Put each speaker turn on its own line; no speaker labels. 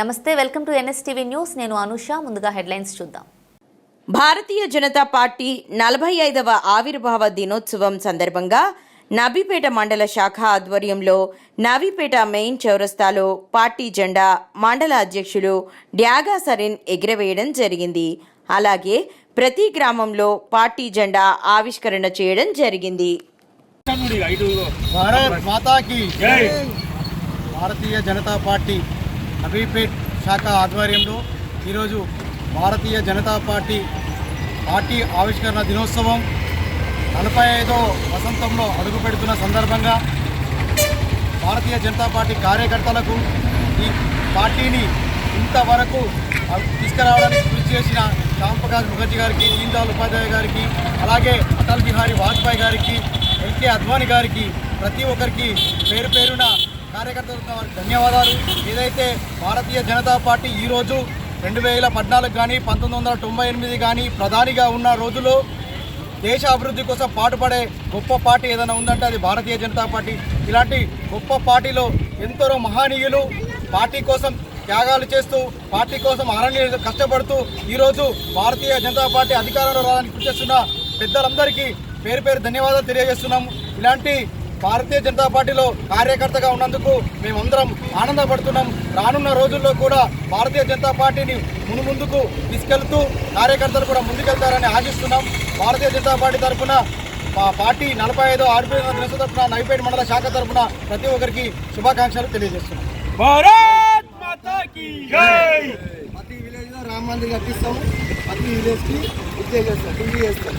నమస్తే, welcome to NSTV news. నేను అనుష. ముందుగా హెడ్లైన్స్ చూద్దాం.
భారతీయ జనతా పార్టీ 45వ ఆవిర్భావ దినోత్సవం సందర్భంగా నబీపేట మండల శాఖ ఆధ్వర్యంలో నవీపేట మెయిన్ చౌరస్తాలో పార్టీ జెండా మండల అధ్యక్షులు డ్యాగా సరిన్ ఎగురవేయడం జరిగింది. అలాగే ప్రతి గ్రామంలో పార్టీ జెండా ఆవిష్కరణ చేయడం జరిగింది.
భారత్ మాతాకి జై. భారతీయ జనతా పార్టీ నబీపేట్ శాఖ ఆధ్వర్యంలో ఈరోజు భారతీయ జనతా పార్టీ ఆవిష్కరణ దినోత్సవం 45వ వసంతంలో అడుగుపెడుతున్న సందర్భంగా భారతీయ జనతా పార్టీ కార్యకర్తలకు ఈ పార్టీని ఇంతవరకు తీసుకురావడానికి కృషి చేసిన శ్యామ్ ప్రకాష్ ముఖర్జీ గారికి, దీన్ దయాళ్ ఉపాధ్యాయ గారికి, అలాగే అటల్ బిహారీ వాజ్పేయి గారికి, ఎల్కే అద్వానీ గారికి, ప్రతి ఒక్కరికి పేరు పేరున కార్యకర్తలకు వారికి ధన్యవాదాలు. ఏదైతే భారతీయ జనతా పార్టీ ఈరోజు 2014 కానీ 1998 కానీ ప్రధానిగా ఉన్న రోజులో దేశ అభివృద్ధి కోసం పాటుపడే గొప్ప పార్టీ ఏదైనా ఉందంటే అది భారతీయ జనతా పార్టీ. ఇలాంటి గొప్ప పార్టీలో ఎందరో మహనీయులు పార్టీ కోసం త్యాగాలు చేస్తూ, పార్టీ కోసం అరణ్యాలు కష్టపడుతూ ఈరోజు భారతీయ జనతా పార్టీ అధికారంలో రావడానికి కృషి చేస్తున్న పెద్దలందరికీ పేరు పేరు ధన్యవాదాలు తెలియజేస్తున్నాము. ఇలాంటి భారతీయ జనతా పార్టీలో కార్యకర్తగా ఉన్నందుకు మేమందరం ఆనందపడుతున్నాం. రానున్న రోజుల్లో కూడా భారతీయ జనతా పార్టీని ముందుకు తీసుకెళ్తూ కార్యకర్తలు కూడా ముందుకెళ్తారని ఆశిస్తున్నాం. భారతీయ జనతా పార్టీ తరఫున పార్టీ 45వ ఆవిర్భావ దినోత్సవం తరఫున నవీపేట మండల శాఖ తరఫున ప్రతి ఒక్కరికి శుభాకాంక్షలు తెలియజేస్తున్నాం.
భారత్ మాతాకి జై.
ప్రతి విలేజ్లో రామ మందిర్ కట్టిస్తాము, ప్రతి విలేజ్కి విద్య చేస్తాం, టీవీ చేస్తాం.